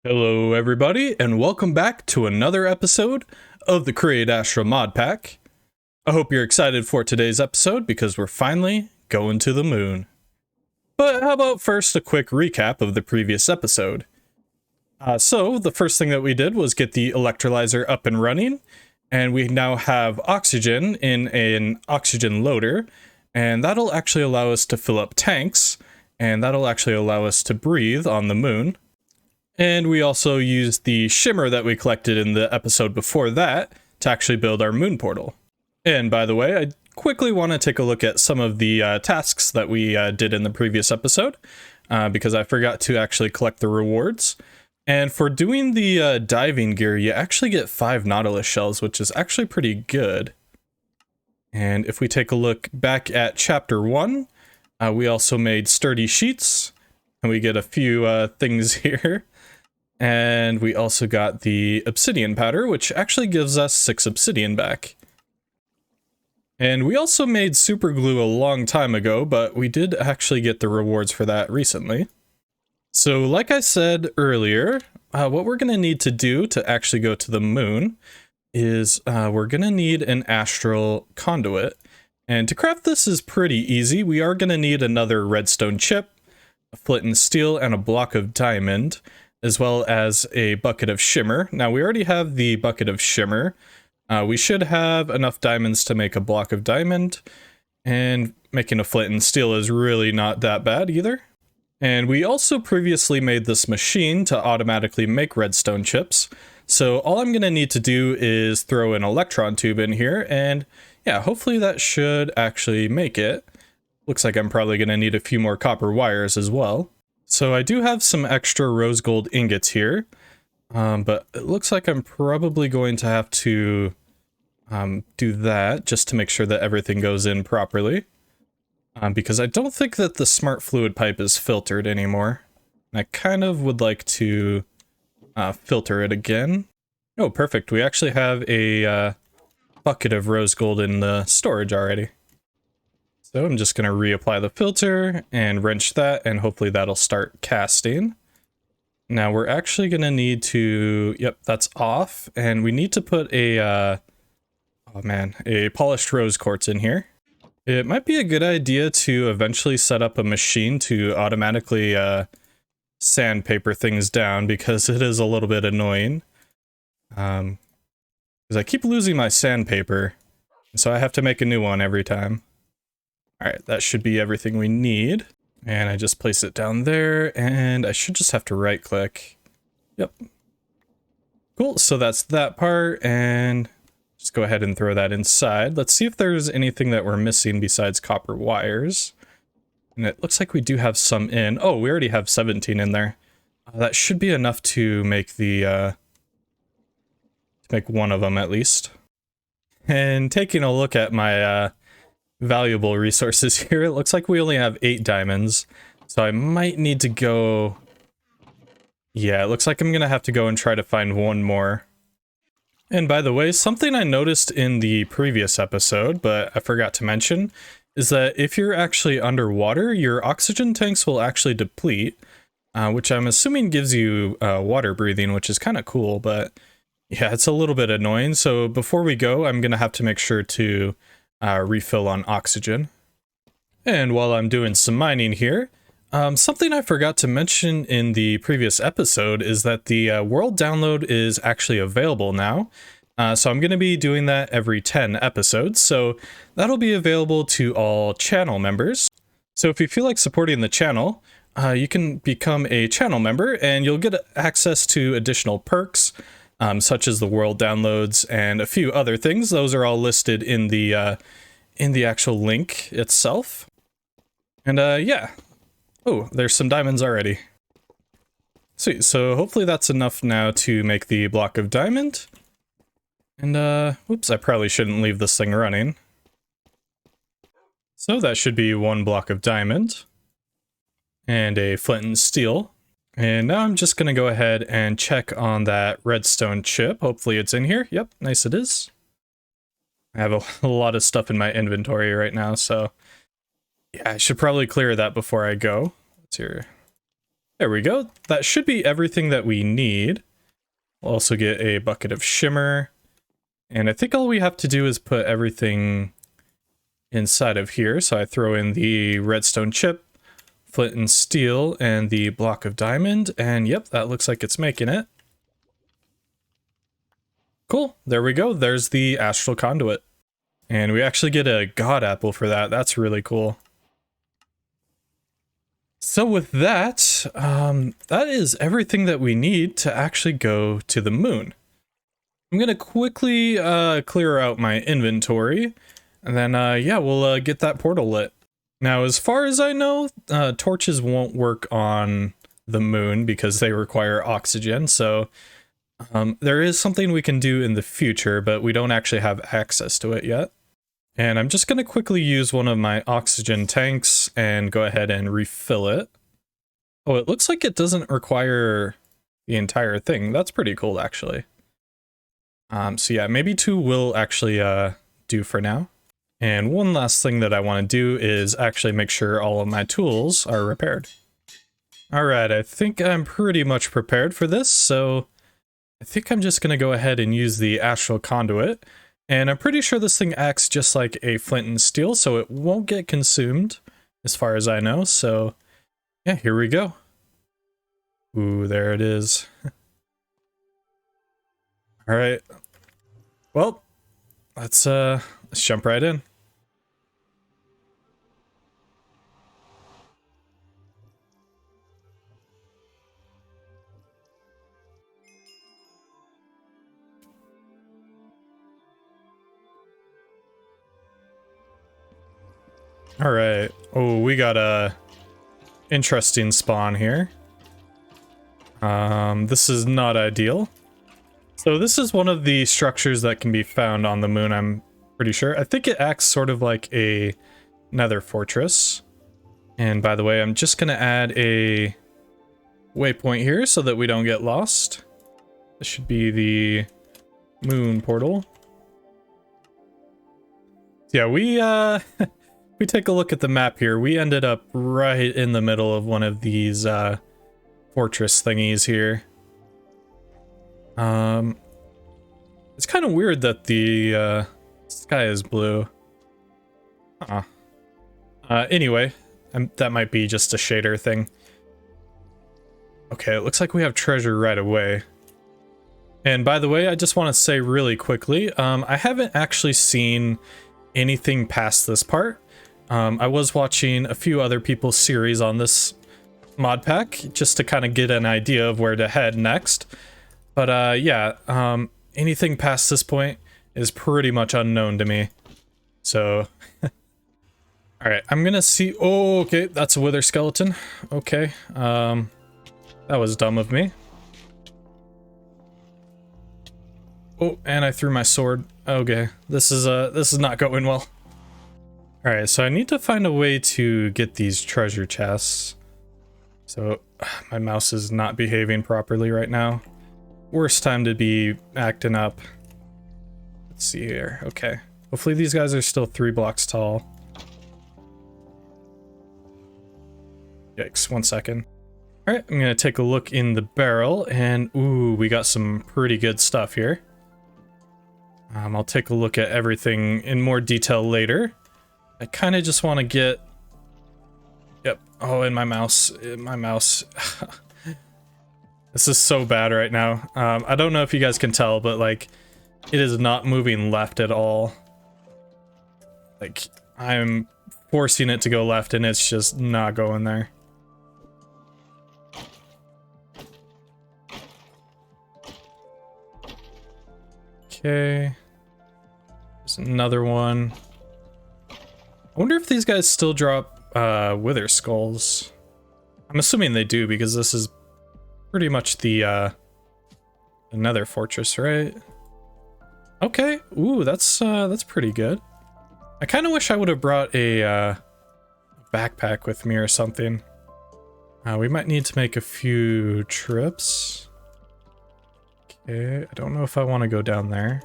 Hello everybody, and welcome back to another episode of the Create Astral Modpack. I hope you're excited for today's episode because we're finally going to the moon. But how about first a quick recap of the previous episode. So the first thing that we did was get the electrolyzer up and running, and we now have oxygen in an oxygen loader, and that'll actually allow us to fill up tanks, and that'll actually allow us to breathe on the moon. And we also used the shimmer that we collected in the episode before that to actually build our moon portal. And by the way, I quickly want to take a look at some of the tasks that we did in the previous episode, because I forgot to actually collect the rewards. And for doing the diving gear, you actually get 5 Nautilus shells, which is actually pretty good. And if we take a look back at chapter 1, we also made sturdy sheets, and we get a few things here. And we also got the obsidian powder, which actually gives us 6 obsidian back. And we also made super glue a long time ago, but we did actually get the rewards for that recently. So like I said earlier, what we're going to need to do to actually go to the moon is we're going to need an astral conduit. And to craft this is pretty easy. We are going to need another redstone chip, a flint and steel, and a block of diamond, as well as a bucket of shimmer. Now we already have the bucket of shimmer. We should have enough diamonds to make a block of diamond, and making a flint and steel is really not that bad either. And we also previously made this machine to automatically make redstone chips. So all I'm gonna need to do is throw an electron tube in here, and yeah, hopefully that should actually make it. Looks like I'm probably gonna need a few more copper wires as well. So I do have some extra rose gold ingots here, but it looks like I'm probably going to have to do that just to make sure that everything goes in properly, because I don't think that the smart fluid pipe is filtered anymore. And I kind of would like to filter it again. Oh, perfect. We actually have a bucket of rose gold in the storage already. So I'm just going to reapply the filter and wrench that, and hopefully that'll start casting. Now we're actually going to need to, yep, that's off, and we need to put a, a polished rose quartz in here. It might be a good idea to eventually set up a machine to automatically sandpaper things down, because it is a little bit annoying. Because I keep losing my sandpaper, so I have to make a new one every time. Alright, that should be everything we need. And I just place it down there, and I should just have to right click. Yep. Cool, so that's that part, and just go ahead and throw that inside. Let's see if there's anything that we're missing besides copper wires. And it looks like we do have some in. Oh, we already have 17 in there. That should be enough to make the, to make one of them at least. And taking a look at my, valuable resources here, it looks like we only have 8 diamonds, so I might need to go, yeah, it looks like I'm gonna have to go and try to find one more. And by the way, something I noticed in the previous episode, but I forgot to mention, is that if you're actually underwater, your oxygen tanks will actually deplete, which I'm assuming gives you water breathing, which is kind of cool, but yeah, it's a little bit annoying. So before we go, I'm gonna have to make sure to refill on oxygen. And while I'm doing some mining here, something I forgot to mention in the previous episode is that the world download is actually available now. So I'm going to be doing that every 10 episodes, so that'll be available to all channel members. So if you feel like supporting the channel, you can become a channel member, and you'll get access to additional perks, such as the world downloads and a few other things. Those are all listed in the actual link itself. And yeah. Oh, there's some diamonds already. Sweet, so hopefully that's enough now to make the block of diamond. And whoops, I probably shouldn't leave this thing running. So that should be 1 block of diamond. And a flint and steel. And now I'm just going to go ahead and check on that redstone chip. Hopefully it's in here. Yep, nice it is. I have a lot of stuff in my inventory right now, so yeah, I should probably clear that before I go. What's here? There we go. That should be everything that we need. We'll also get a bucket of shimmer. And I think all we have to do is put everything inside of here. So I throw in the redstone chip, flint and steel, and the block of diamond. And yep, that looks like it's making it. Cool. There we go. There's the astral conduit. And we actually get a god apple for that. That's really cool. So with that, that is everything that we need to actually go to the moon. I'm going to quickly clear out my inventory, and then, yeah, we'll get that portal lit. Now, as far as I know, torches won't work on the moon because they require oxygen, so there is something we can do in the future, but we don't actually have access to it yet. And I'm just going to quickly use one of my oxygen tanks and go ahead and refill it. Oh, it looks like it doesn't require the entire thing. That's pretty cool, actually. So yeah, maybe 2 will actually do for now. And one last thing that I want to do is actually make sure all of my tools are repaired. Alright, I think I'm pretty much prepared for this, so I think I'm just going to go ahead and use the astral conduit. And I'm pretty sure this thing acts just like a flint and steel, so it won't get consumed, as far as I know. So, yeah, here we go. Ooh, there it is. Alright. Well, let's jump right in. Alright. Oh, we got a interesting spawn here. This is not ideal. So this is one of the structures that can be found on the moon, I'm pretty sure. I think it acts sort of like a nether fortress. And by the way, I'm just gonna add a waypoint here so that we don't get lost. This should be the moon portal. Yeah, we we take a look at the map here. We ended up right in the middle of one of these fortress thingies here. It's kind of weird that the sky is blue. Anyway, that might be just a shader thing. Okay, it looks like we have treasure right away. And by the way, I just want to say really quickly, I haven't actually seen anything past this part. I was watching a few other people's series on this mod pack just to kind of get an idea of where to head next. But yeah, anything past this point is pretty much unknown to me. So, alright, I'm gonna see. Oh, okay, that's a wither skeleton. Okay, that was dumb of me. Oh, and I threw my sword. Okay, this is not going well. Alright, so I need to find a way to get these treasure chests. So, my mouse is not behaving properly right now. Worst time to be acting up. Let's see here. Okay. Hopefully these guys are still 3 blocks tall. Yikes, 1 second. Alright, I'm gonna take a look in the barrel, and ooh, we got some pretty good stuff here. I'll take a look at everything in more detail later. I kind of just want to get... Yep. Oh, and my mouse. My mouse. This is so bad right now. I don't know if you guys can tell, but like, it is not moving left at all. Like, I'm forcing it to go left and it's just not going there. Okay. There's another one. I wonder if these guys still drop wither skulls. I'm assuming they do because this is pretty much the nether fortress, right? Okay. Ooh, that's pretty good. I kind of wish I would have brought a backpack with me or something. We might need to make a few trips. Okay, I don't know if I want to go down there.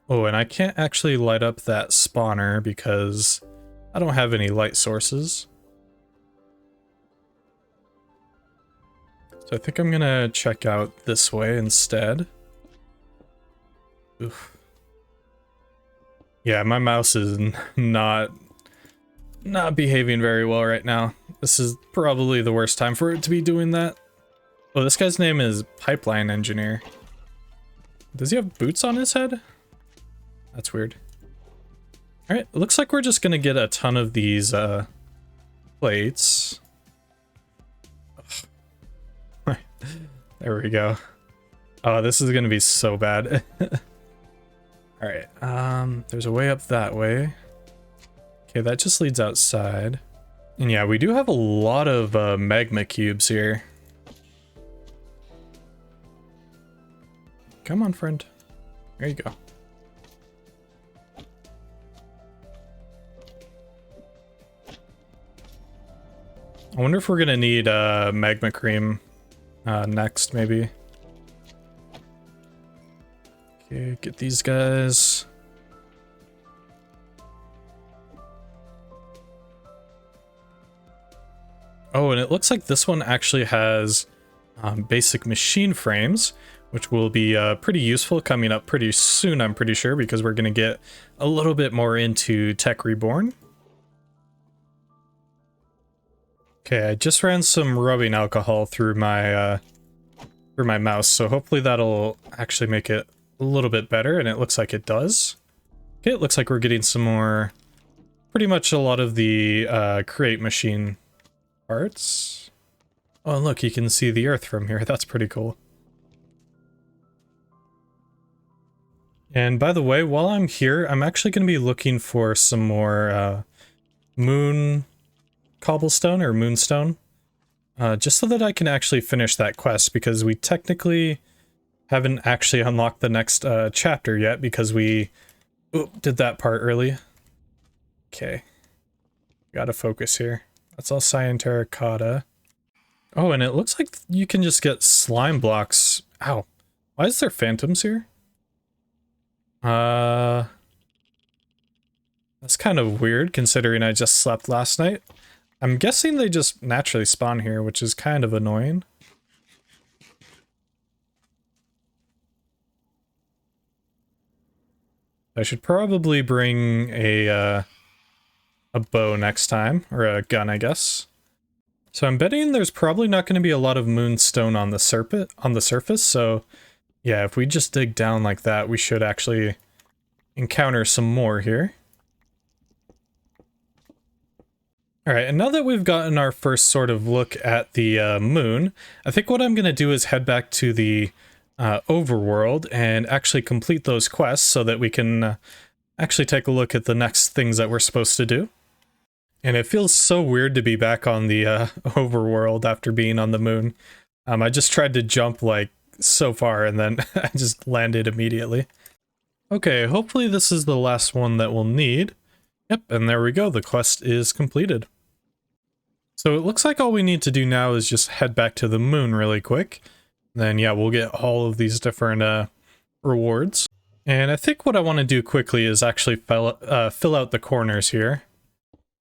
Oh, and I can't actually light up that spawner because I don't have any light sources. So I think I'm gonna check out this way instead. Oof. Yeah, my mouse is not behaving very well right now. This is probably the worst time for it to be doing that. Oh, this guy's name is Pipeline Engineer. Does he have boots on his head? That's weird. Alright, looks like we're just gonna get a ton of these plates. There we go. Oh, this is gonna be so bad. Alright, there's a way up that way. Okay, that just leads outside. And yeah, we do have a lot of magma cubes here. Come on, friend. There you go. I wonder if we're gonna need magma cream next, maybe. Okay, get these guys. Oh, and it looks like this one actually has basic machine frames, which will be pretty useful coming up pretty soon, I'm pretty sure, because we're going to get a little bit more into Tech Reborn. Okay, I just ran some rubbing alcohol through my mouse, so hopefully that'll actually make it a little bit better, and it looks like it does. Okay, it looks like we're getting some more, pretty much a lot of the create machine parts. Oh, and look, you can see the Earth from here. That's pretty cool. And by the way, while I'm here, I'm actually going to be looking for some more moon cobblestone or moonstone, just so that I can actually finish that quest, because we technically haven't actually unlocked the next chapter yet, because we did that part early. Okay, gotta focus here. That's all cyan terracotta. Oh, and it looks like you can just get slime blocks. Ow. Why is there phantoms here? That's kind of weird considering I just slept last night. I'm guessing they just naturally spawn here, which is kind of annoying. I should probably bring a bow next time, or a gun, I guess. So I'm betting there's probably not going to be a lot of moonstone on the surface, so yeah, if we just dig down like that, we should actually encounter some more here. Alright, and now that we've gotten our first sort of look at the moon, I think what I'm going to do is head back to the overworld and actually complete those quests so that we can actually take a look at the next things that we're supposed to do. And it feels so weird to be back on the overworld after being on the moon. I just tried to jump like so far and then I just landed immediately. Okay, hopefully this is the last one that we'll need. Yep, and there we go, the quest is completed. So it looks like all we need to do now is just head back to the moon really quick. Then yeah, we'll get all of these different rewards. And I think what I want to do quickly is actually fill out the corners here,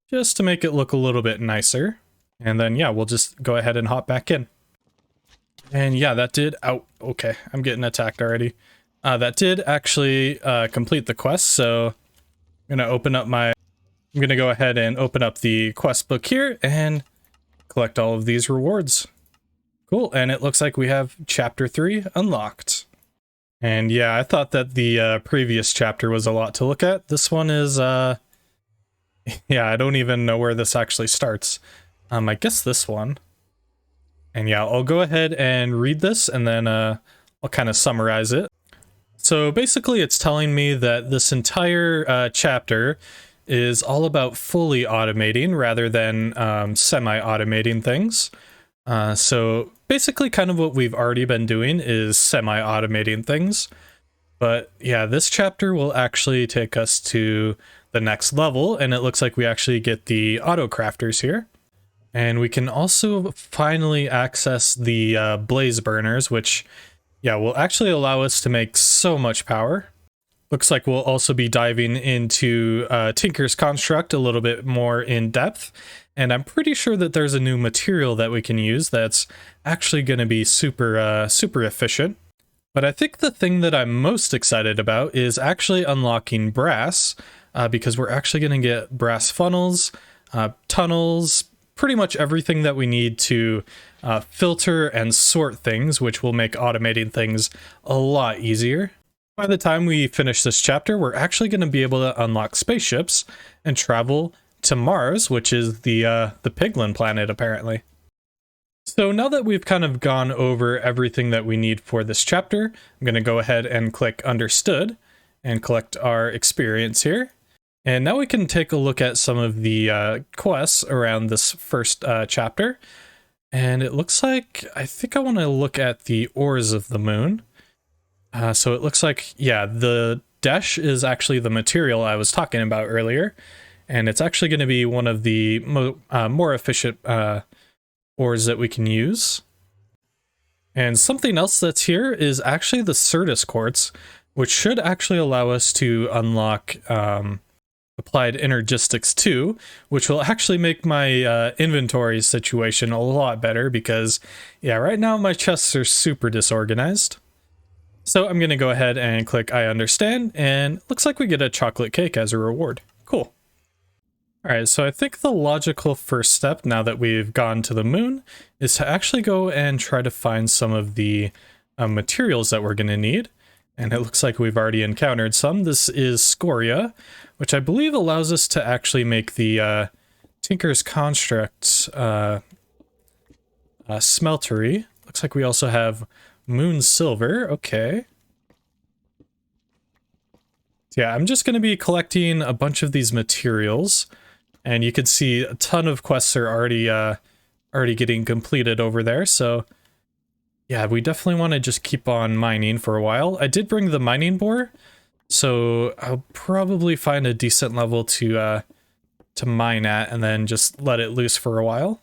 just to make it look a little bit nicer. And then yeah, we'll just go ahead and hop back in. And yeah, that did, oh, okay, I'm getting attacked already. That did actually complete the quest, so I'm gonna go ahead and open up the quest book here and collect all of these rewards. Cool, and it looks like we have chapter 3 unlocked. And yeah, I thought that the previous chapter was a lot to look at. This one is, yeah, I don't even know where this actually starts. I guess this one. And yeah, I'll go ahead and read this and then I'll kind of summarize it. So basically it's telling me that this entire chapter is all about fully automating rather than semi-automating things. So basically kind of what we've already been doing is semi-automating things. But yeah, this chapter will actually take us to the next level, and it looks like we actually get the auto crafters here. And we can also finally access the blaze burners, which yeah, will actually allow us to make so much power. Looks like we'll also be diving into Tinker's Construct a little bit more in depth, and I'm pretty sure that there's a new material that we can use that's actually going to be super efficient. But I think the thing that I'm most excited about is actually unlocking brass, because we're actually going to get brass funnels, tunnels, pretty much everything that we need to filter and sort things, which will make automating things a lot easier. By the time we finish this chapter, we're actually going to be able to unlock spaceships and travel to Mars, which is the Piglin planet, apparently. So now that we've kind of gone over everything that we need for this chapter, I'm going to go ahead and click Understood and collect our experience here. And now we can take a look at some of the quests around this first chapter. And it looks like, I think I want to look at the ores of the moon. So it looks like, yeah, the dash is actually the material I was talking about earlier. And it's actually going to be one of the more efficient ores that we can use. And something else that's here is actually the Certus quartz, which should actually allow us to unlock Applied Energistics 2, which will actually make my inventory situation a lot better because, yeah, right now my chests are super disorganized. So I'm going to go ahead and click I understand, and it looks like we get a chocolate cake as a reward. Cool. Alright, so I think the logical first step, now that we've gone to the moon, is to actually go and try to find some of the materials that we're going to need. And it looks like we've already encountered some. This is scoria, which I believe allows us to actually make the Tinker's Construct smeltery. Looks like we also have moon silver. Okay. Yeah, I'm just going to be collecting a bunch of these materials. And you can see a ton of quests are already getting completed over there, so yeah, we definitely want to just keep on mining for a while. I did bring the mining boar, so I'll probably find a decent level to mine at and then just let it loose for a while.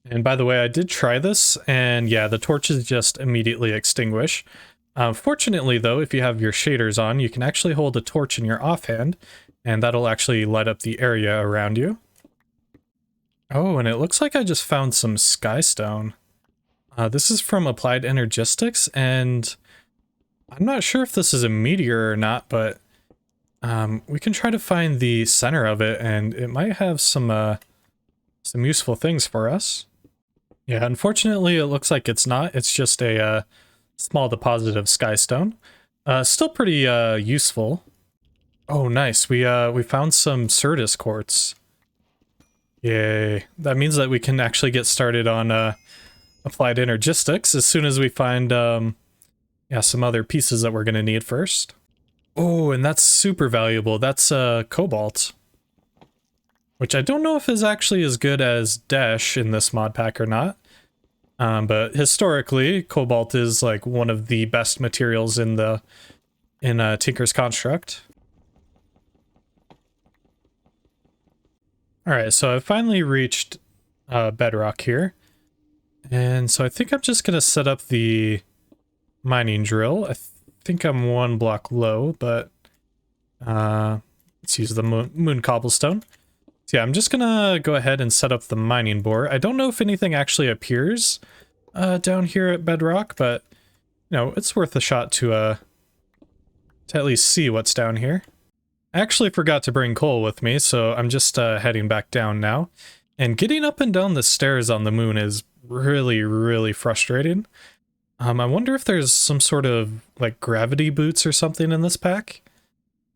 And by the way, I did try this, and yeah, the torches just immediately extinguish. Fortunately though, if you have your shaders on, you can actually hold a torch in your offhand, and that'll actually light up the area around you. Oh, and it looks like I just found some skystone. This is from Applied Energistics, and I'm not sure if this is a meteor or not, but we can try to find the center of it, and it might have some useful things for us. Yeah, unfortunately, it looks like it's not. It's just a small deposit of skystone. Still pretty useful. Oh, nice. We found some Certus quartz. Yay. That means that we can actually get started on Applied Energistics as soon as we find yeah, some other pieces that we're going to need first. Oh, and that's super valuable. That's cobalt, which I don't know if is actually as good as Dash in this mod pack or not. But historically, cobalt is like one of the best materials in Tinker's Construct. Alright, so I've finally reached bedrock here. And so I think I'm just going to set up the mining drill. I think I'm one block low, but let's use the moon cobblestone. So yeah, I'm just going to go ahead and set up the mining bore. I don't know if anything actually appears down here at bedrock, but you know, it's worth a shot to at least see what's down here. I actually forgot to bring coal with me, so I'm just heading back down now. And getting up and down the stairs on the moon is really, really frustrating. I wonder if there's some sort of like gravity boots or something in this pack.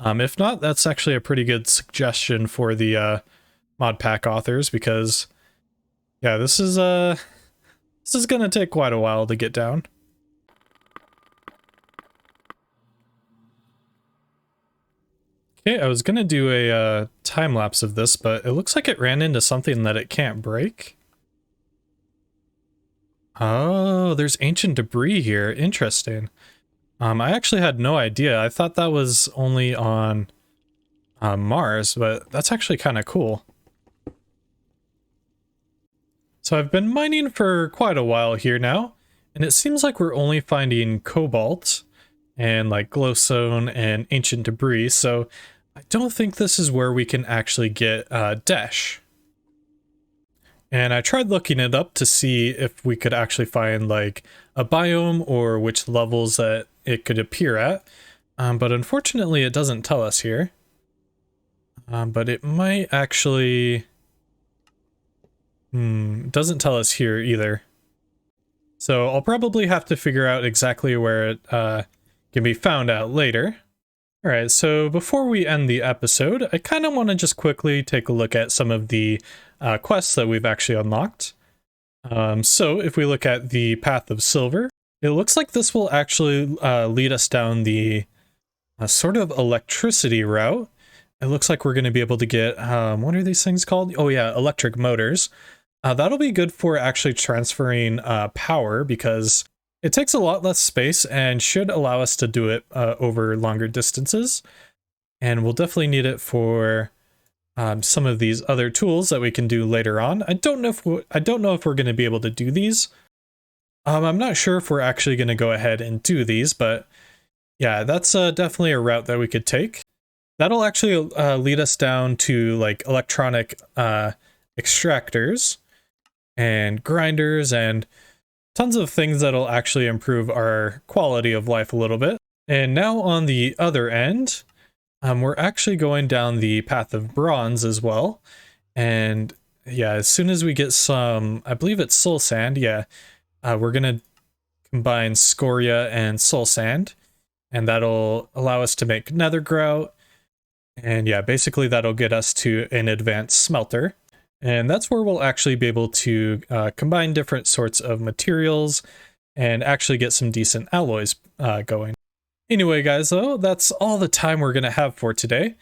If not, that's actually a pretty good suggestion for the mod pack authors, because yeah, this is gonna take quite a while to get down. Okay, I was gonna do a time lapse of this, but it looks like it ran into something that it can't break. Oh, there's ancient debris here. Interesting. I actually had no idea. I thought that was only on Mars, but that's actually kind of cool. So I've been mining for quite a while here now, and it seems like we're only finding cobalt and like glowstone and ancient debris, so I don't think this is where we can actually get Dash. And I tried looking it up to see if we could actually find like a biome or which levels that it could appear at, but unfortunately it doesn't tell us here. But it might actually... it doesn't tell us here either. So I'll probably have to figure out exactly where it can be found out later. Alright, so before we end the episode, I kind of want to just quickly take a look at some of the quests that we've actually unlocked. So if we look at the Path of Silver, it looks like this will actually lead us down the sort of electricity route. It looks like we're going to be able to get, what are these things called? Oh yeah, electric motors. That'll be good for actually transferring power, because it takes a lot less space and should allow us to do it over longer distances. And we'll definitely need it for some of these other tools that we can do later on. I don't know if we're going to be able to do these. I'm not sure if we're actually going to go ahead and do these, but yeah, that's definitely a route that we could take. That'll actually lead us down to like electronic extractors and grinders and tons of things that'll actually improve our quality of life a little bit. And now on the other end, we're actually going down the Path of Bronze as well. And yeah, as soon as we get some, I believe it's soul sand, yeah, we're gonna combine scoria and soul sand, and that'll allow us to make nether grout. And yeah, basically that'll get us to an advanced smelter. And that's where we'll actually be able to combine different sorts of materials and actually get some decent alloys going. Anyway, guys, though, that's all the time we're going to have for today.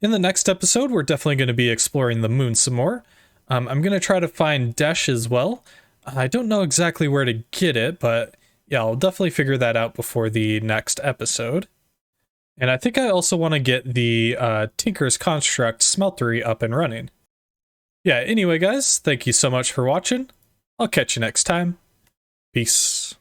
In the next episode, we're definitely going to be exploring the moon some more. I'm going to try to find Dash as well. I don't know exactly where to get it, but yeah, I'll definitely figure that out before the next episode. And I think I also want to get the Tinker's Construct smeltery up and running. Yeah, anyway, guys, thank you so much for watching. I'll catch you next time. Peace.